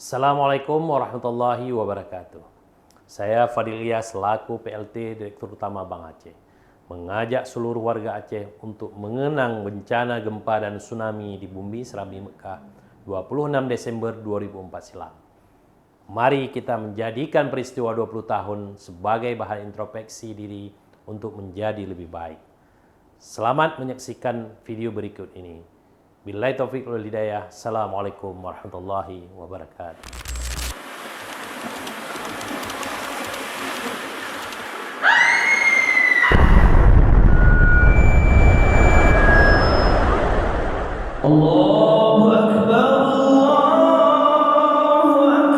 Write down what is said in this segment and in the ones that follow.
Assalamualaikum warahmatullahi wabarakatuh. Saya Fadil Ilyas selaku PLT Direktur Utama Bank Aceh mengajak seluruh warga Aceh untuk mengenang bencana gempa dan tsunami di Bumi Serambi Mekah 26 Desember 2004 silam. Mari kita menjadikan peristiwa 20 tahun sebagai bahan introspeksi diri untuk menjadi lebih baik. Selamat menyaksikan video berikut ini. Billahi taufiq wal hidayah. Assalamualaikum warahmatullahi wabarakatuh. Allahu Akbar, Allahu Akbar.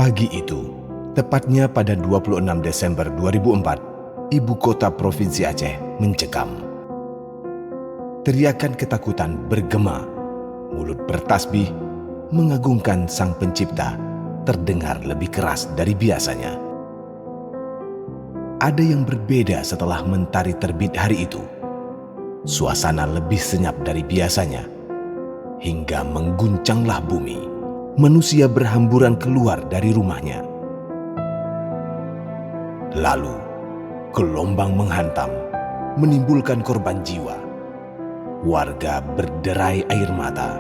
Pagi itu, tepatnya pada 26 Desember 2004, ibu kota Provinsi Aceh mencekam. Teriakan ketakutan bergema, mulut bertasbih, mengagungkan Sang Pencipta, terdengar lebih keras dari biasanya. Ada yang berbeda setelah mentari terbit hari itu. Suasana lebih senyap dari biasanya, hingga mengguncanglah bumi. Manusia berhamburan keluar dari rumahnya. Lalu, gelombang menghantam, menimbulkan korban jiwa. Warga berderai air mata,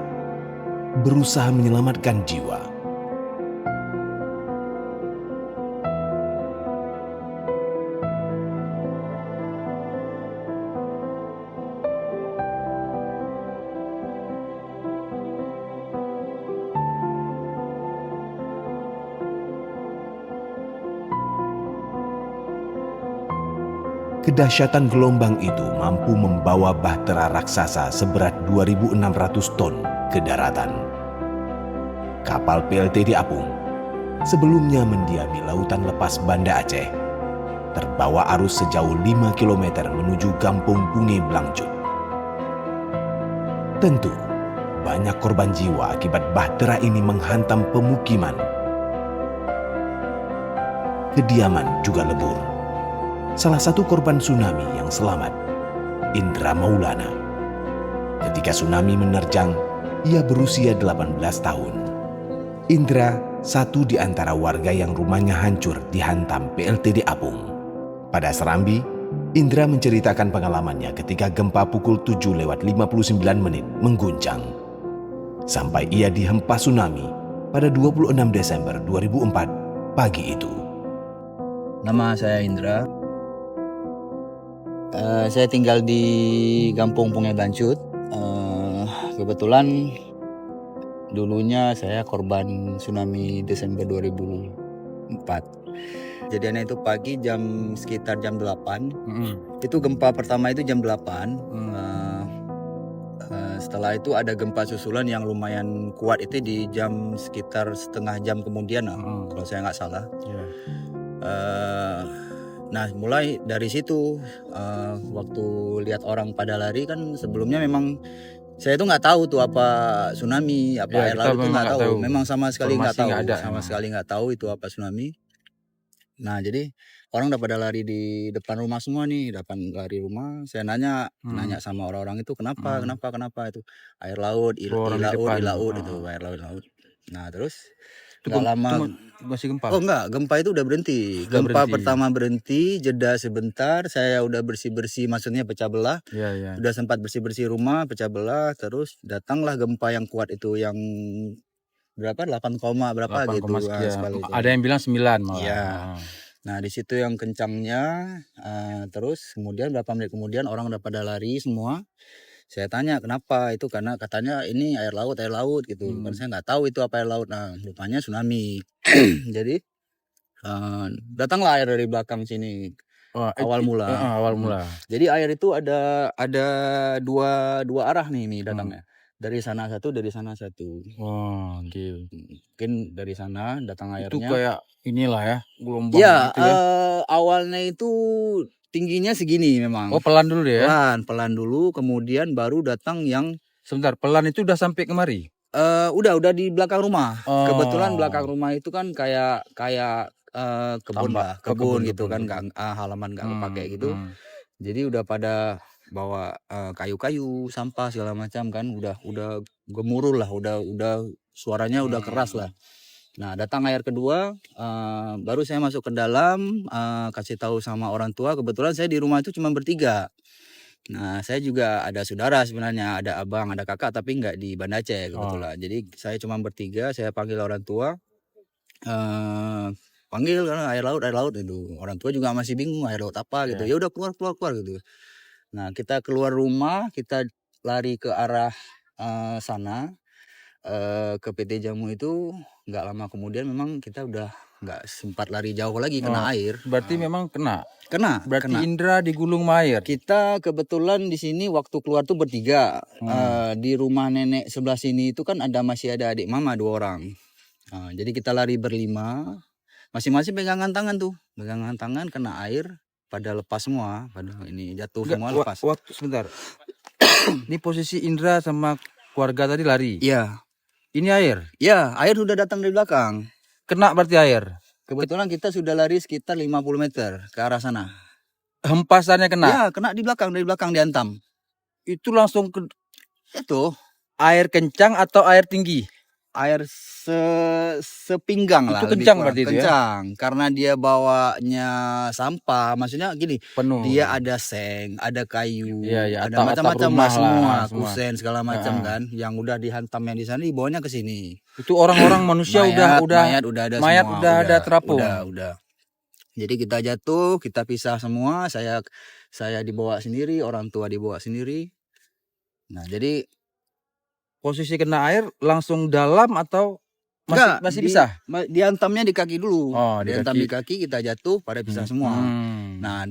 berusaha menyelamatkan jiwa. Kedahsyatan gelombang itu mampu membawa bahtera raksasa seberat 2.600 ton ke daratan. Kapal PLT di Apung, sebelumnya mendiami lautan lepas Banda Aceh, terbawa arus sejauh 5 km menuju Kampung Bunge Blangcut. Tentu, banyak korban jiwa akibat bahtera ini menghantam pemukiman. Kediaman juga lebur. Salah satu korban tsunami yang selamat, Indra Maulana. Ketika tsunami menerjang, ia berusia 18 tahun. Indra, satu di antara warga yang rumahnya hancur dihantam PLT di Apung. Pada Serambi, Indra menceritakan pengalamannya ketika gempa pukul 7:59 mengguncang. Sampai ia dihempas tsunami pada 26 Desember 2004 pagi itu. Nama saya Indra. Saya tinggal di Kampung Bunge Blangcut. Kebetulan dulunya saya korban tsunami Desember 2004. Kejadiannya itu pagi sekitar jam 8. Itu gempa pertama itu jam 8. Setelah itu ada gempa susulan yang lumayan kuat itu di sekitar setengah jam kemudian kalau saya nggak salah. Nah mulai dari situ waktu lihat orang pada lari kan sebelumnya memang saya itu nggak tahu tuh apa tsunami air laut itu nggak tahu. Memang sama sekali nggak tahu itu apa tsunami. Nah jadi orang udah pada lari di depan rumah semua nih, lari rumah. Saya nanya sama orang-orang itu kenapa itu air laut, ilaut itu air laut. Nah terus nggak lama. Masih gempa? Oh enggak, gempa itu udah berhenti. Udah Gempa berhenti. pertama berhenti, jeda sebentar, saya udah bersih-bersih, maksudnya pecah belah. Iya. Udah sempat bersih-bersih rumah, pecah belah, terus datanglah gempa yang kuat itu, yang berapa? 8, berapa 8, gitu sekian. sekali. Ada yang bilang 9 malah. Iya. Nah di situ yang kencangnya, terus kemudian berapa menit kemudian orang udah pada lari semua. Saya tanya kenapa, itu karena katanya ini air laut gitu. Kan saya nggak tahu itu apa air laut. Nah rupanya tsunami. Jadi datanglah air dari belakang sini. Awal mula. Jadi air itu ada dua arah nih datangnya. Dari sana satu, dari sana satu. Oh, gitu. Mungkin dari sana datang airnya. Itu kayak inilah ya, gelombang ya, gitu ya. Awalnya itu tingginya segini memang. Oh, pelan dulu deh ya. Pelan dulu, kemudian baru datang yang sebentar, pelan itu udah sampai kemari. Udah di belakang rumah. Oh. Kebetulan belakang rumah itu kan kayak kebun gitu kan, halaman nggak kepake gitu. Jadi udah pada bawa kayu-kayu, sampah segala macam kan, udah gemuruh lah, udah suaranya udah keras lah. Nah datang air kedua, baru saya masuk ke dalam, kasih tahu sama orang tua. Kebetulan saya di rumah itu cuma bertiga. Nah saya juga ada saudara sebenarnya, ada abang, ada kakak, tapi nggak di Banda Aceh kebetulan. Jadi saya cuma bertiga, saya panggil orang tua, panggil karena air laut itu. Orang tua juga masih bingung air laut apa gitu. Ya udah keluar gitu. Nah kita keluar rumah, kita lari ke arah sana, ke PT Jamu itu. Nggak lama kemudian memang kita udah nggak sempat lari jauh lagi, kena air. Berarti memang kena. Kena. Berarti Indra digulung air. Kita kebetulan di sini waktu keluar tuh bertiga. Di rumah nenek sebelah sini itu kan masih ada adik mama 2 orang. Jadi kita lari berlima, masing-masing pegangan tangan kena air, pada lepas semua, pada ini jatuh semua lepas. Waktu sebentar. Ini posisi Indra sama keluarga tadi lari. Iya. Ini air. Ya, air sudah datang dari belakang. Kena berarti air. Kebetulan kita sudah lari sekitar 50 meter ke arah sana. Hempasannya kena. Ya, kena dari belakang dihantam. Itu langsung ke Itu air kencang atau air tinggi? Air sepinggang lah. Itu kencang berarti itu ya? Kencang, karena dia bawanya sampah. Maksudnya gini, penuh. Dia ada seng, ada kayu, Iya, ada macam-macam lah semua, kusen segala macam Ya. kan. Yang udah dihantamnya di sana, dibawanya ke sini. Itu orang-orang manusia mayat udah ada mayat semua, udah ada terapung. Udah. Jadi kita jatuh, kita pisah semua. Saya dibawa sendiri, orang tua dibawa sendiri. Nah, jadi posisi kena air langsung dalam atau masih bisa? Dihantamnya di kaki dulu. Oh, dihantam di kaki, kita jatuh pada pisah semua. Nah,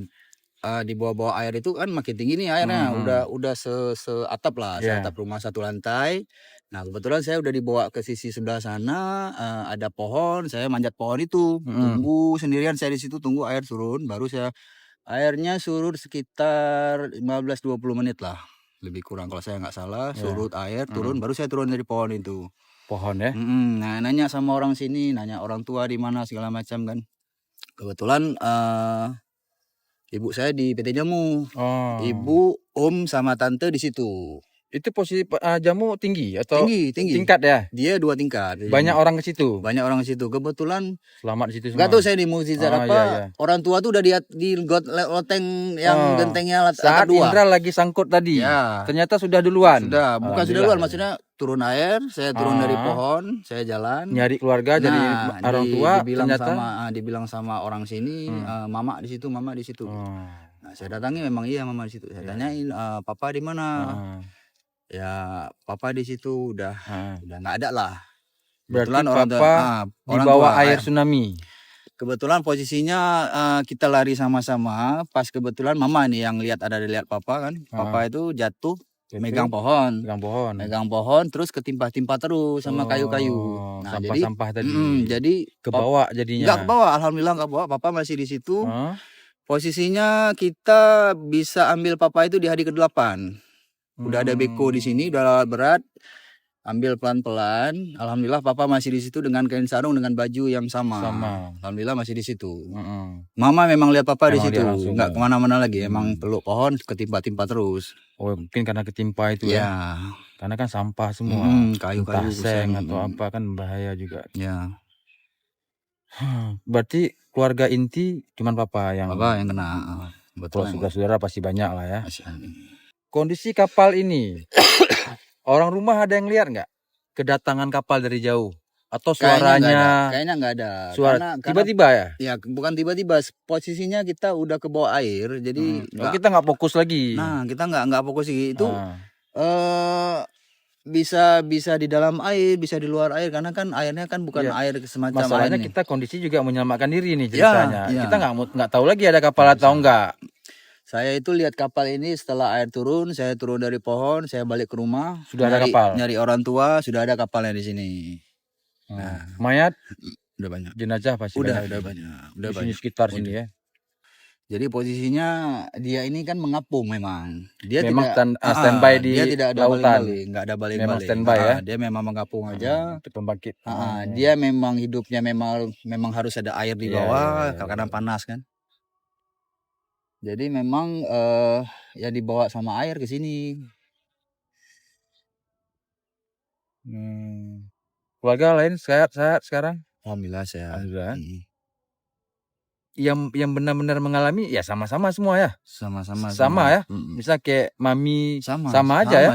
di bawah air itu kan makin tinggi nih airnya. Udah seatap lah, seatap rumah 1 lantai. Nah, kebetulan saya udah dibawa ke sisi sebelah sana, ada pohon, saya manjat pohon itu, tunggu sendirian saya di situ, tunggu air turun, baru airnya surut sekitar 15-20 menit lah. Lebih kurang kalau saya nggak salah, surut air turun, baru saya turun dari pohon itu. Pohon ya? Nah, nanya sama orang sini, nanya orang tua di mana segala macam kan. Kebetulan ibu saya di PT Jamu, ibu, om sama tante di situ. Itu posisi Jamu tinggi atau tinggi? Tingkat ya? Dia 2 tingkat. Banyak orang ke situ. Kebetulan selamat di situ semua. Gak tahu saya di mukjizat apa. Iya. Orang tua tuh udah di loteng yang gentengnya saat 2. Indra lagi sangkut tadi. Ya. Ternyata sudah duluan. Bukan sudah duluan, maksudnya turun air, saya turun dari pohon, saya jalan nyari keluarga, jadi orang tua. Dibilang sama orang sini, mama di situ. Nah, saya datangi, memang iya mama di situ. Saya tanyain, papa di mana? Ya, papa di situ udah nggak ada lah. Berarti papa dibawa air tsunami. Kebetulan posisinya kita lari sama-sama. Pas kebetulan mama nih yang lihat papa kan. Papa itu jatuh, megang pohon, terus ketimpa-timpa terus sama kayu-kayu. Nah, sampah-sampah tadi. Jadi kebawa jadinya. Nggak kebawa, alhamdulillah nggak kebawa. Papa masih di situ. Posisinya kita bisa ambil papa itu di hari ke-8. Udah ada beko di sini, udah berat. Ambil pelan-pelan. Alhamdulillah papa masih di situ dengan kain sarung, dengan baju yang sama. Alhamdulillah masih di situ. Mama memang lihat papa di situ, nggak kemana-mana lagi. Emang peluk pohon, ketimpa-timpa terus. Oh, mungkin karena ketimpa itu ya. Karena kan sampah semua. Kayu-kayu seng atau apa kan bahaya juga. Ya. Berarti keluarga inti cuman papa yang kena. Betul. Kalau saudara pasti banyak lah ya. Kasihan. Kondisi kapal ini, orang rumah ada yang lihat nggak kedatangan kapal dari jauh atau suaranya? Kayaknya nggak ada. Suara tiba-tiba ya? Ya bukan tiba-tiba. Posisinya kita udah ke bawah air, jadi kita nggak fokus lagi. Nah kita nggak fokus itu. Bisa di dalam air, bisa di luar air, karena kan airnya kan bukan air semacam masalahnya air kita kondisi juga menyelamatkan diri nih ceritanya. Ya. Kita nggak tahu lagi ada kapal atau enggak. Saya itu lihat kapal ini setelah air turun, saya turun dari pohon, saya balik ke rumah, sudah ada kapal. Nyari orang tua, sudah ada kapalnya di sini. Nah, mayat udah banyak. Jenazah pasti udah banyak. Udah di banyak. Sekitar sini ya. Jadi posisinya dia ini kan mengapung memang. Dia memang tidak standby di dia tidak ada lautan. Nggak ada balik-balik. Memang standby ya. Dia memang mengapung aja. Pembangkit. Dia memang hidupnya memang harus ada air di bawah karena panas kan. Jadi memang ya dibawa sama air ke sini. Keluarga lain sehat sekarang? Alhamdulillah sehat. Alhamdulillah. Yang benar-benar mengalami ya sama-sama semua ya. Sama ya. Bisa kayak mami sama aja ya.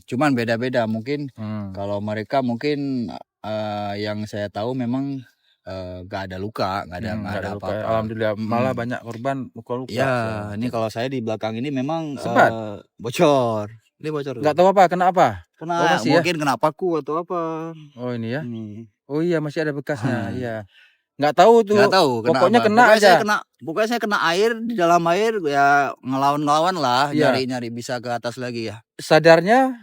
Cuman beda-beda mungkin. Kalau mereka mungkin yang saya tahu memang gak ada luka, gak ada apa-apa. Alhamdulillah malah banyak korban luka-luka. Ya, ini kalau saya di belakang ini memang bocor. Ini bocor. Gak tahu apa, kenapa? Mungkin kena paku atau apa. Oh ini ya. Oh iya masih ada bekasnya. Iya. Nggak tahu tuh. Nggak tahu. Pokoknya kena aja. Pokoknya saya kena air, di dalam air ya ngelawan lah, nyari bisa ke atas lagi ya. Sadarnya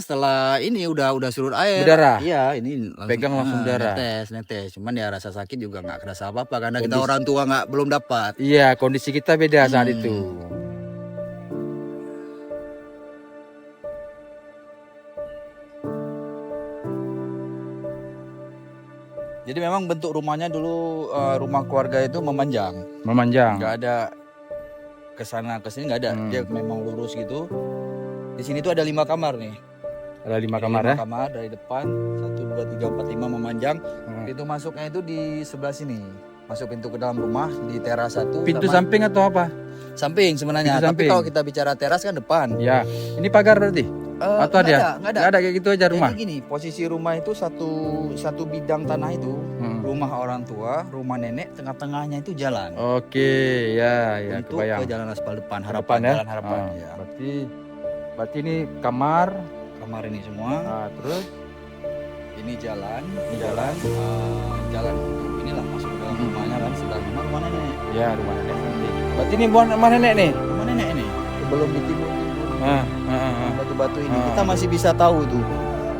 setelah ini udah surut air. Berdarah. Iya, ini pegang langsung darah. Netes. Cuman ya rasa sakit juga nggak kerasa apa-apa karena kita orang tua belum dapat. Iya, kondisi kita beda saat itu. Jadi memang bentuk rumahnya dulu rumah keluarga itu memanjang. Nggak ada kesana kesini nggak ada. Dia memang lurus gitu. Di sini tuh ada 5 kamar nih. Ada 5 kamar ya? 5 kamar dari depan 1, 2, 3, 4, 5 memanjang. Itu masuknya itu di sebelah sini. Masuk pintu ke dalam rumah di teras 1. Pintu samping atau apa? Samping sebenarnya. Tapi kalau kita bicara teras kan depan. Ya. Ini pagar berarti? Atau ada? Nggak ada kayak gitu aja rumah. Jadi gini, posisi rumah itu satu bidang tanah itu, rumah orang tua, rumah nenek, tengah-tengahnya itu jalan. Oke, ya untuk kebayang. ke jalan aspal depan, harapan ya. Jalan harapan. Ya. Berarti ini kamar ini semua. Terus ini jalan. Inilah masuk ke dalam rumahnya kan, sebelah rumah nenek. Ya, rumah nenek. Berarti ini bukan rumah nenek nih. Rumah nenek ini. Sebelum ditimbun. Batu-batu ini kita masih bisa tahu tuh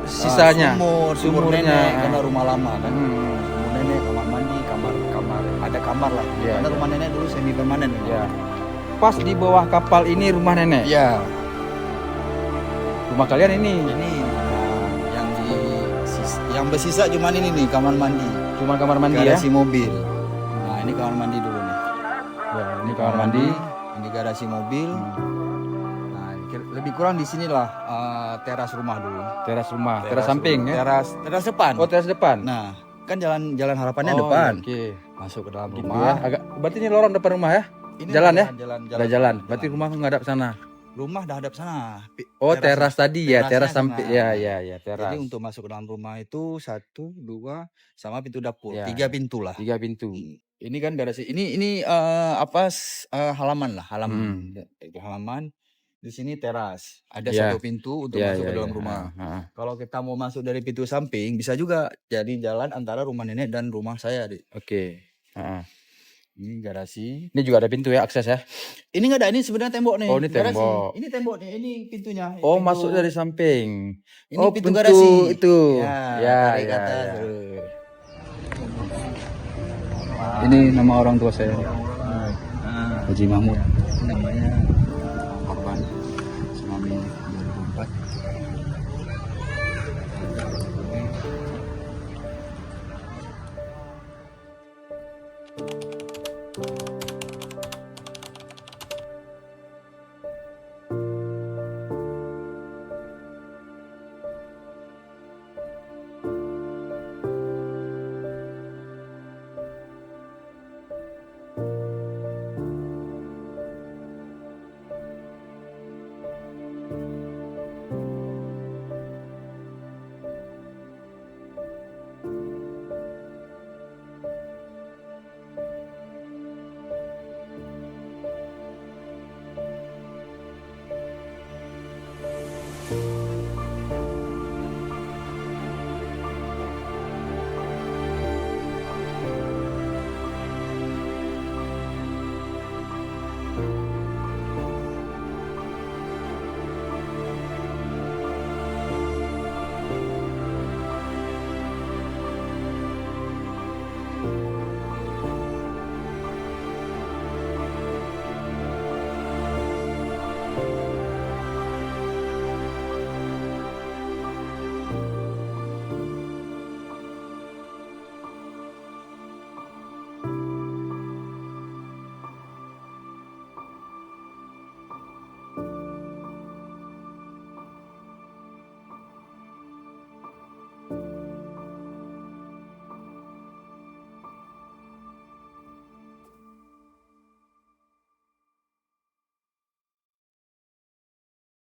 sisanya sumur nenek karena rumah lama kan. Sumur nenek, kamar mandi, kamar ada kamar lah. Karena rumah nenek dulu semi permanen. Ya. Pas di bawah kapal ini rumah nenek. Ya. Rumah kalian ini. Ini yang bersisa cuman ini nih kamar mandi. Cuma kamar mandi garasi mobil. Nah ini kamar mandi dulu nih. Ya, ini kamar mandi. Ini garasi mobil. Lebih kurang di sinilah teras rumah dulu. Teras samping ya. Teras depan. Oh, teras depan. Nah, kan jalan harapannya depan. Oke. Masuk ke dalam gitu rumah. Ya. Berarti ini lorong depan rumah ya? Ini jalan ya? Jalan. Berarti rumah ngadap sana. Rumah dah hadap sana. Teras tadi ya, teras samping. Ya, teras. Jadi untuk masuk ke dalam rumah itu 1, 2 sama pintu dapur. 3 pintu lah. 3 pintu. Ini kan garasi. Ini halaman lah, halaman. Itu halaman. Di sini teras, ada 1 pintu untuk masuk ke dalam rumah. Kalau kita mau masuk dari pintu samping, bisa juga jadi jalan antara rumah nenek dan rumah saya. Oke. Ini garasi. Ini juga ada pintu ya, akses ya? Ini nggak ada, ini sebenarnya tembok nih. Oh, ini garasi. Tembok. Ini tembok nih, ini pintunya. Oh, pintu. Masuk dari samping. Ini pintu garasi. Itu. Ya. Ini nama orang tua saya. Haji Mahmud. Namanya